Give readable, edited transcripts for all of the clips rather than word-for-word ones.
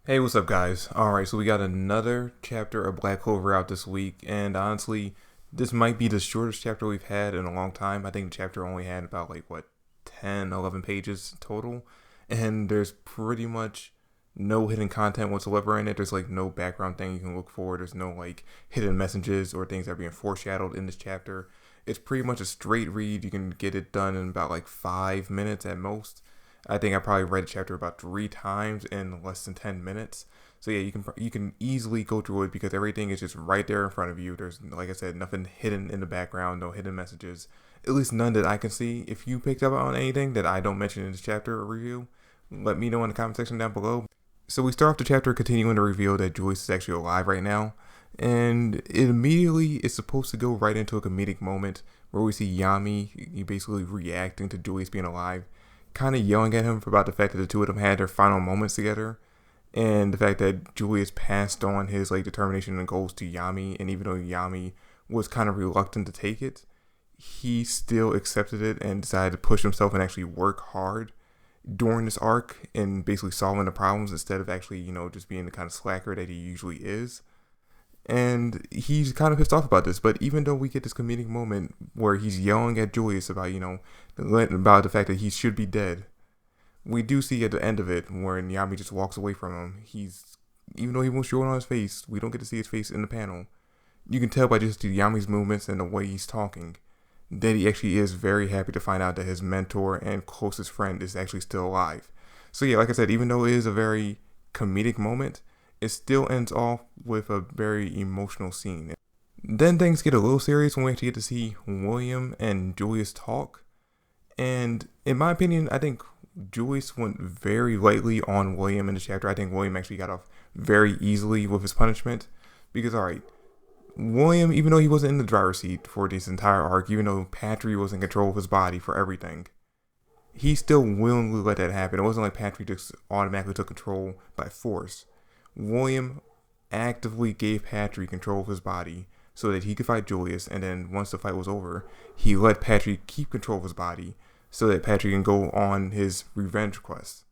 Hey, what's up, guys? Alright, so we got another chapter of Black Clover out this week, and honestly, this might be the shortest chapter we've had in a long time. I think the chapter only had about, 10, 11 pages total, and there's pretty much no hidden content whatsoever in it. There's, no background thing you can look for, there's no, hidden messages or things that are being foreshadowed in this chapter. It's pretty much a straight read. You can get it done in about, 5 minutes at most. I think I probably read the chapter about 3 times in less than 10 minutes. So yeah, you can easily go through it because everything is just right there in front of you. There's, like I said, nothing hidden in the background, no hidden messages. At least none that I can see. If you picked up on anything that I don't mention in this chapter or review, let me know in the comment section down below. So we start off the chapter continuing to reveal that Joyce is actually alive right now, and it immediately is supposed to go right into a comedic moment where we see Yami basically reacting to Joyce being alive, kind of yelling at him about the fact that the two of them had their final moments together, and the fact that Julius passed on his determination and goals to Yami, and even though Yami was kind of reluctant to take it, he still accepted it and decided to push himself and actually work hard during this arc and basically solving the problems instead of actually, just being the kind of slacker that he usually is. And he's kind of pissed off about this, but even though we get this comedic moment where he's yelling at Julius about, about the fact that he should be dead, we do see at the end of it where Yami just walks away from him. Even though he won't show it on his face, we don't get to see his face in the panel. You can tell by just Yami's movements and the way he's talking that he actually is very happy to find out that his mentor and closest friend is actually still alive. So yeah, like I said, even though it is a very comedic moment, it still ends off with a very emotional scene. Then things get a little serious when we actually get to see William and Julius talk. And in my opinion, I think Julius went very lightly on William in the chapter. I think William actually got off very easily with his punishment. Because, alright, William, even though he wasn't in the driver's seat for this entire arc, even though Patry was in control of his body for everything, he still willingly let that happen. It wasn't like Patry just automatically took control by force. William actively gave Patry control of his body so that he could fight Julius, and then once the fight was over, he let Patry keep control of his body so that Patry can go on his revenge quest.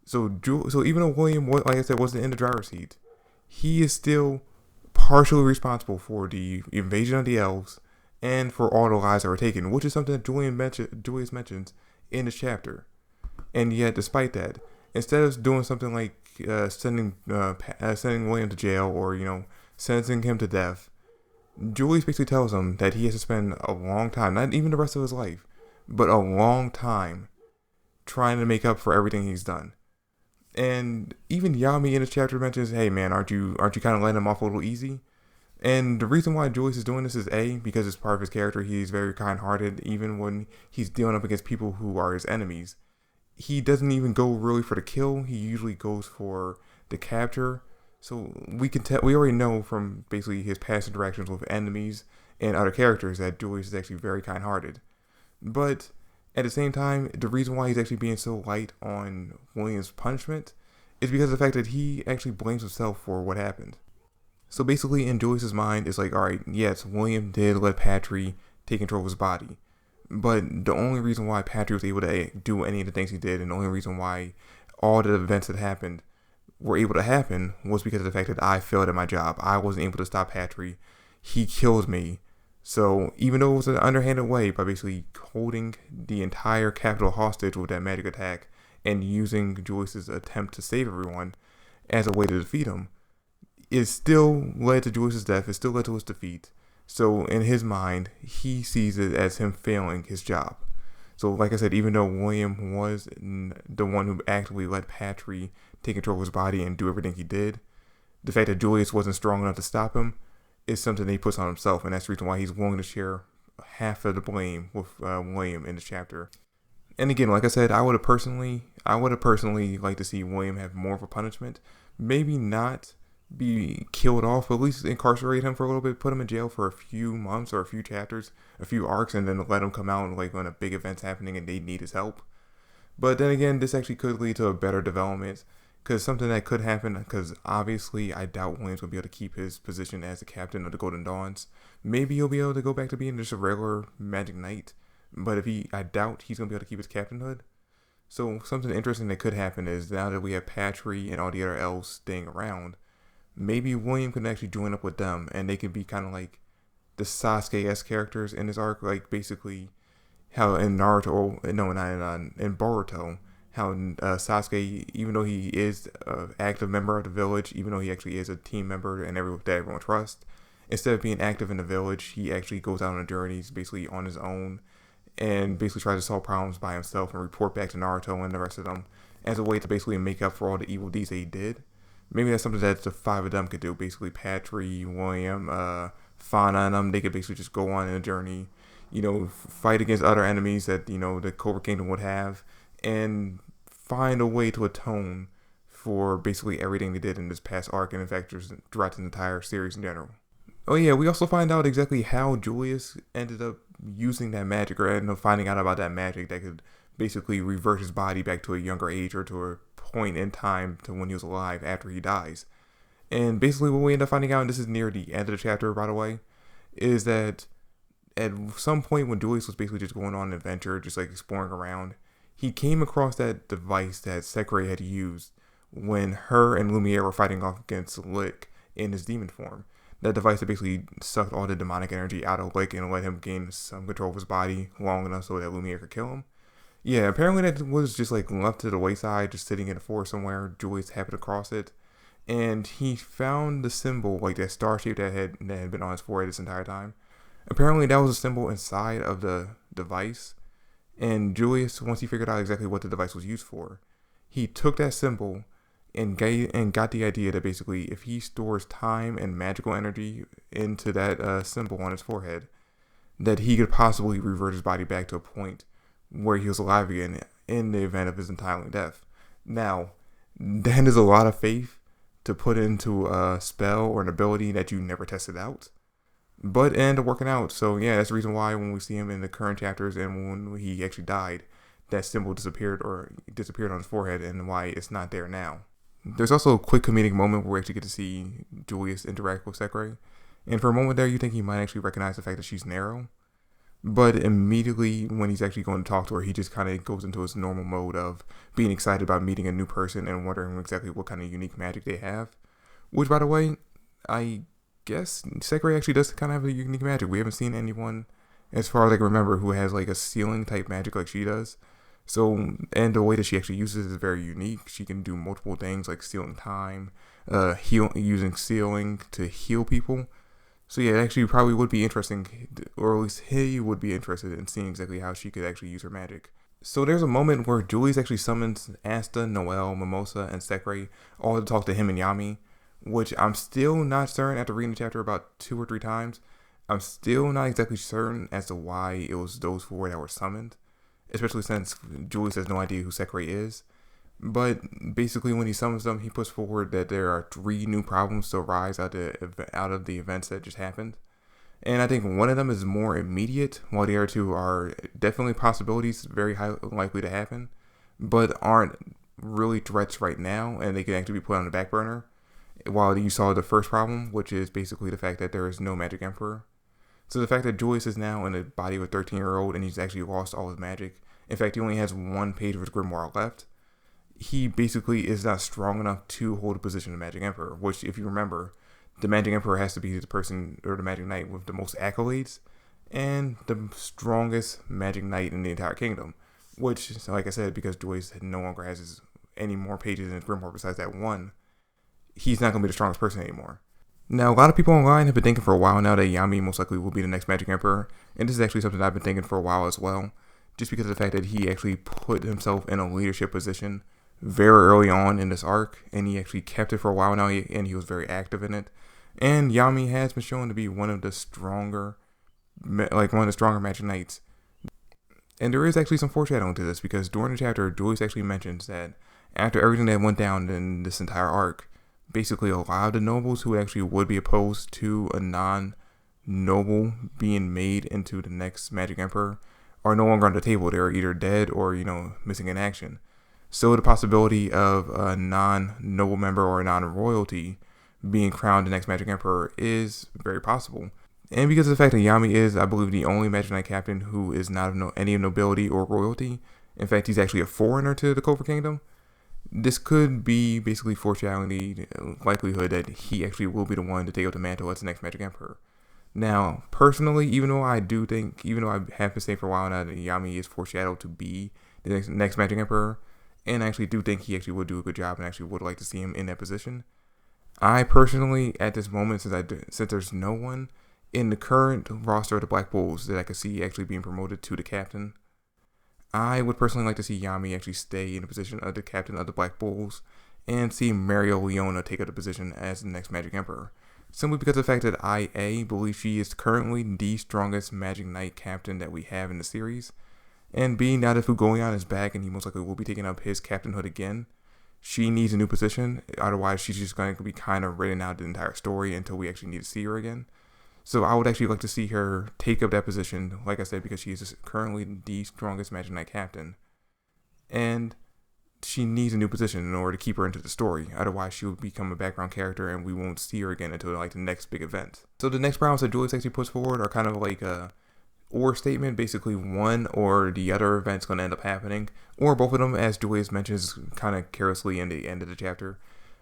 So even though William, like I said, wasn't in the driver's seat, he is still partially responsible for the invasion of the elves and for all the lives that were taken, which is something that Julius mentions in this chapter. And yet, despite that, instead of doing something like sending William to jail or sentencing him to death, Julius basically tells him that he has to spend a long time, not even the rest of his life, but a long time trying to make up for everything he's done. And even Yami in this chapter mentions, "Hey man, aren't you kind of letting him off a little easy?" And the reason why Julius is doing this is because it's part of his character. He's very kind-hearted, even when he's dealing up against people who are his enemies. He doesn't even go really for the kill. He usually goes for the capture. So we already know from basically his past interactions with enemies and other characters that Julius is actually very kind-hearted. But at the same time, the reason why he's actually being so light on William's punishment is because of the fact that he actually blames himself for what happened. So basically, in Julius's mind, it's like, all right, yes, William did let Patry take control of his body, but the only reason why Patry was able to do any of the things he did, and the only reason why all the events that happened were able to happen, was because of the fact that I failed at my job. I wasn't able to stop Patry. He killed me. So even though it was an underhanded way by basically holding the entire capital hostage with that magic attack and using Julius's attempt to save everyone as a way to defeat him, it still led to Julius's death. It still led to his defeat. So in his mind, he sees it as him failing his job. So like I said, even though William was the one who actively let Patry take control of his body and do everything he did, the fact that Julius wasn't strong enough to stop him is something that he puts on himself, and that's the reason why he's willing to share half of the blame with William in this chapter. And again, like I said, I would have personally liked to see William have more of a punishment. Maybe not be killed off, but at least incarcerate him for a little bit, put him in jail for a few months or a few chapters, a few arcs, and then let him come out when a big event's happening and they need his help. But then again, this actually could lead to a better development, because something that could happen, because obviously I doubt William's going to be able to keep his position as the captain of the Golden Dawns. Maybe he'll be able to go back to being just a regular Magic Knight, but I doubt he's going to be able to keep his captainhood. So something interesting that could happen is now that we have Patry and all the other elves staying around, maybe William can actually join up with them, and they could be kind of like the Sasuke-esque characters in this arc, like basically how in Naruto, no, not in Boruto, how Sasuke, even though he is an active member of the village, even though he actually is a team member and that everyone trusts, instead of being active in the village, he actually goes out on journeys basically on his own and basically tries to solve problems by himself and report back to Naruto and the rest of them as a way to basically make up for all the evil deeds that he did. Maybe that's something that the five of them could do. Basically, Patry, William, Fauna, and them, they could basically just go on in a journey, fight against other enemies that, the Clover Kingdom would have, and find a way to atone for basically everything they did in this past arc, and in fact, just throughout the entire series in general. Oh yeah, we also find out exactly how Julius ended up using that magic, or ended up finding out about that magic that could basically revert his body back to a younger age or to a point in time to when he was alive after he dies. And basically what we end up finding out, and this is near the end of the chapter, by the way, is that at some point when Julius was basically just going on an adventure, just like exploring around, he came across that device that Sekre had used when her and Lumiere were fighting off against Lick in his demon form. That device that basically sucked all the demonic energy out of Lick and let him gain some control of his body long enough so that Lumiere could kill him. Yeah, apparently that was just like left to the wayside, just sitting in a forest somewhere. Julius happened to cross it, and he found the symbol, like that star shape that had been on his forehead this entire time. Apparently that was a symbol inside of the device, and Julius, once he figured out exactly what the device was used for, he took that symbol and got the idea that basically if he stores time and magical energy into that symbol on his forehead, that he could possibly revert his body back to a point where he was alive again in the event of his untimely death. Now, that is a lot of faith to put into a spell or an ability that you never tested out, but it ended up working out. So yeah, that's the reason why when we see him in the current chapters and when he actually died, that symbol disappeared on his forehead, and why it's not there now. There's also a quick comedic moment where we actually get to see Julius interact with Sekre, and for a moment there you think he might actually recognize the fact that she's Nero. But immediately when he's actually going to talk to her, he just kind of goes into his normal mode of being excited about meeting a new person and wondering exactly what kind of unique magic they have. Which, by the way, I guess Sekre actually does kind of have a unique magic. We haven't seen anyone, as far as I can remember, who has like a sealing type magic like she does. So, and the way that she actually uses it is very unique. She can do multiple things like stealing time, using sealing to heal people. So yeah, it actually probably would be interesting, or at least he would be interested in seeing exactly how she could actually use her magic. So there's a moment where Julius actually summons Asta, Noelle, Mimosa, and Sekre all to talk to him and Yami, which I'm still not certain after reading the chapter about 2 or 3 times. I'm still not exactly certain as to why it was those 4 that were summoned, especially since Julius has no idea who Sekre is. But basically when he summons them, he puts forward that there are 3 new problems to arise out of the events that just happened. And I think one of them is more immediate, while the other 2 are definitely possibilities, very high likely to happen, but aren't really threats right now, and they can actually be put on the back burner. While you saw the first problem, which is basically the fact that there is no magic emperor. So the fact that Julius is now in the body of a 13-year-old and he's actually lost all his magic. In fact, he only has 1 page of his grimoire left. He basically is not strong enough to hold a position of Magic Emperor, which, if you remember, the Magic Emperor has to be the person, or the Magic Knight with the most accolades and the strongest Magic Knight in the entire kingdom, which, like I said, because Julius no longer has any more pages in his grimoire besides that 1, he's not going to be the strongest person anymore. Now, a lot of people online have been thinking for a while now that Yami most likely will be the next Magic Emperor, and this is actually something that I've been thinking for a while as well, just because of the fact that he actually put himself in a leadership position very early on in this arc, and he actually kept it for a while now, and he was very active in it. And Yami has been shown to be one of the stronger Magic Knights. And there is actually some foreshadowing to this, because during the chapter, Julius actually mentions that after everything that went down in this entire arc, basically a lot of the nobles who actually would be opposed to a non-noble being made into the next Magic Emperor are no longer on the table. They're either dead or, missing in action. So the possibility of a non-noble member or a non-royalty being crowned the next Magic Emperor is very possible. And because of the fact that Yami is, I believe, the only Magic Knight captain who is not of any nobility or royalty, In fact, he's actually a foreigner to the Clover Kingdom. This could be basically foreshadowing the likelihood that he actually will be the one to take up the mantle as the next Magic Emperor. Now, personally, even though I have been saying for a while now that Yami is foreshadowed to be the next Magic Emperor, and I actually do think he actually would do a good job and actually would like to see him in that position, I personally, at this moment, since there's no one in the current roster of the Black Bulls that I could see actually being promoted to the captain, I would personally like to see Yami actually stay in the position of the captain of the Black Bulls and see Mario Leona take up the position as the next Magic Emperor. Simply because of the fact that I, A, believe she is currently the strongest Magic Knight captain that we have in the series, and B, now that Fugoyan is back and he most likely will be taking up his captainhood again, she needs a new position. Otherwise, she's just going to be kind of written out the entire story until we actually need to see her again. So I would actually like to see her take up that position, like I said, because she is currently the strongest Magic Knight captain. And she needs a new position in order to keep her into the story. Otherwise, she will become a background character and we won't see her again until like the next big event. So the next problems that Julius actually puts forward are kind of like a or statement. Basically, one or the other event's going to end up happening, or both of them, as Julius mentions kind of carelessly in the end of the chapter.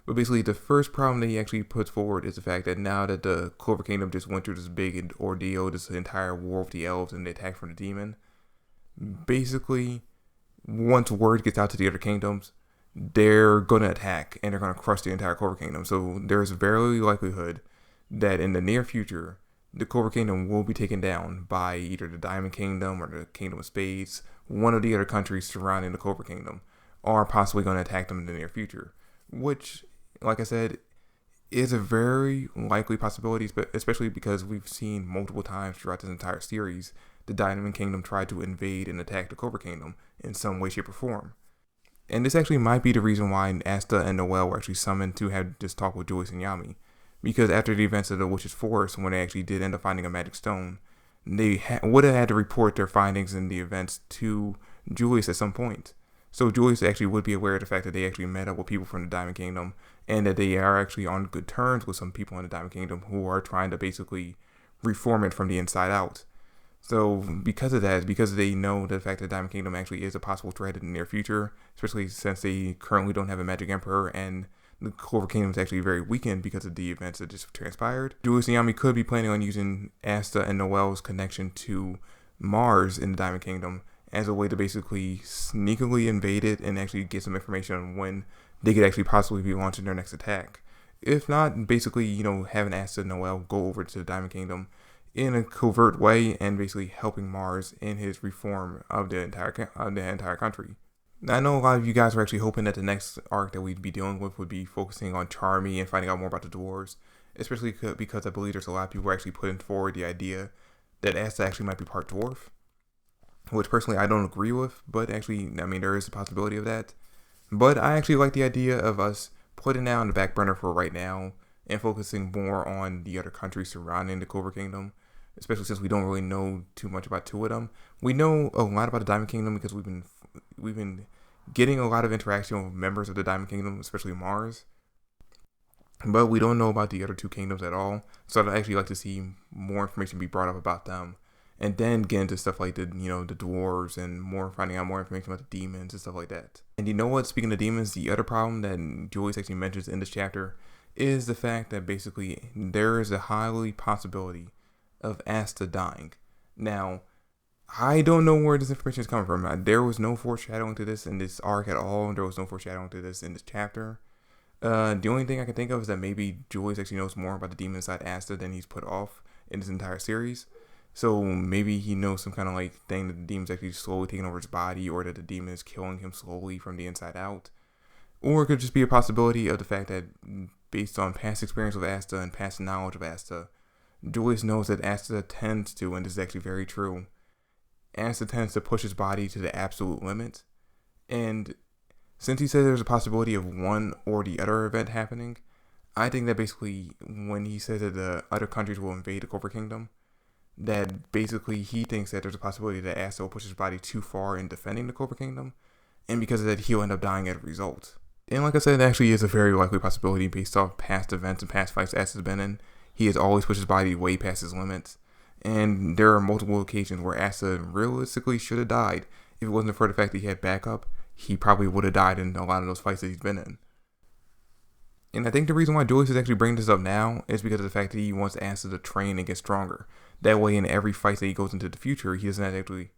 But basically, the first problem that he actually puts forward is the fact that now that the Clover Kingdom just went through this big ordeal, this entire war with the elves and the attack from the demon, basically, once word gets out to the other kingdoms, they're going to attack and they're going to crush the entire Clover Kingdom. So there's very likelihood that in the near future, the Clover Kingdom will be taken down by either the Diamond Kingdom or the Kingdom of Spades, one of the other countries surrounding the Clover Kingdom, are possibly going to attack them in the near future, which, like I said, is a very likely possibility, but especially because we've seen multiple times throughout this entire series the Diamond Kingdom try to invade and attack the Clover Kingdom in some way, shape, or form. And this actually might be the reason why Asta and Noelle were actually summoned to have this talk with Julius and Yami. Because after the events of the Witch's Forest, when they actually did end up finding a magic stone, they would have had to report their findings and the events to Julius at some point. So Julius actually would be aware of the fact that they actually met up with people from the Diamond Kingdom and that they are actually on good terms with some people in the Diamond Kingdom who are trying to basically reform it from the inside out. So because of that, because they know the fact that the Diamond Kingdom actually is a possible threat in the near future, especially since they currently don't have a Magic Emperor and the Clover Kingdom is actually very weakened because of the events that just transpired, Julius and Yami could be planning on using Asta and Noelle's connection to Mars in the Diamond Kingdom as a way to basically sneakily invade it and actually get some information on when they could actually possibly be launching their next attack. If not, basically, having Asta and Noelle go over to the Diamond Kingdom in a covert way and basically helping Mars in his reform of the entire country. Now, I know a lot of you guys were actually hoping that the next arc that we'd be dealing with would be focusing on Charmy and finding out more about the dwarves, especially because I believe there's a lot of people actually putting forward the idea that Asta actually might be part dwarf, which personally I don't agree with, but actually, there is a possibility of that. But I actually like the idea of us putting that on the back burner for right now and focusing more on the other countries surrounding the Clover Kingdom, especially since we don't really know too much about two of them. We know a lot about the Diamond Kingdom because we've been getting a lot of interaction with members of the Diamond Kingdom, especially Mars. But we don't know about the other two kingdoms at all. So I'd actually like to see more information be brought up about them. And then get into stuff like the dwarves and finding out more information about the demons and stuff like that. And you know what? Speaking of demons, the other problem that Julius actually mentions in this chapter is the fact that basically there is a highly possibility of Asta dying. Now, I don't know where this information is coming from. There was no foreshadowing to this in this arc at all. There was no foreshadowing to this in this chapter. The only thing I can think of is that maybe Julius actually knows more about the demon inside Asta than he's put off in this entire series. So maybe he knows some kind of thing that the demon's actually slowly taking over his body, or that the demon is killing him slowly from the inside out. Or it could just be a possibility of the fact that based on past experience with Asta and past knowledge of Asta, Julius knows that Asta tends to, and this is actually very true, Asta tends to push his body to the absolute limit. And since he said there's a possibility of one or the other event happening, I think that basically when he says that the other countries will invade the Clover Kingdom, that basically he thinks that there's a possibility that Asta will push his body too far in defending the Clover Kingdom, and because of that he'll end up dying as a result. And like I said, it actually is a very likely possibility based off past events and past fights Asta's been in. He has always pushed his body way past his limits, and there are multiple occasions where Asta realistically should have died if it wasn't for the fact that he had backup, he probably would have died in a lot of those fights that he's been in. And I think the reason why Julius is actually bringing this up now is because of the fact that he wants Asta to train and get stronger. That way, in every fight that he goes into the future, he doesn't actually.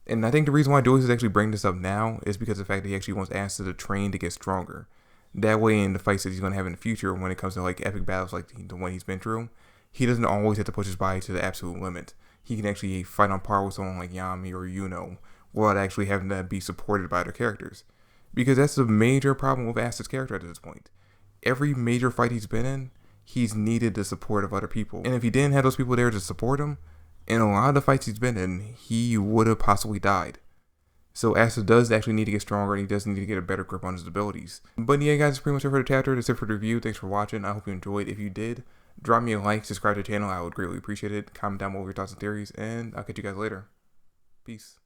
And I think the reason why Julius is actually bringing this up now is because of the fact that he actually wants Asta to train to get stronger. That way, in the fights that he's going to have in the future, when it comes to like epic battles like the one he's been through, he doesn't always have to push his body to the absolute limit. He can actually fight on par with someone like Yami or Yuno without actually having to be supported by other characters. Because that's the major problem with Asta's character at this point. Every major fight he's been in, he's needed the support of other people. And if he didn't have those people there to support him, in a lot of the fights he's been in, he would have possibly died. So Asta does actually need to get stronger, and he does need to get a better grip on his abilities. But yeah, guys, that's pretty much it for the chapter. That's it for the review. Thanks for watching. I hope you enjoyed. If you did, drop me a like, subscribe to the channel. I would greatly appreciate it. Comment down below your thoughts and theories, and I'll catch you guys later. Peace.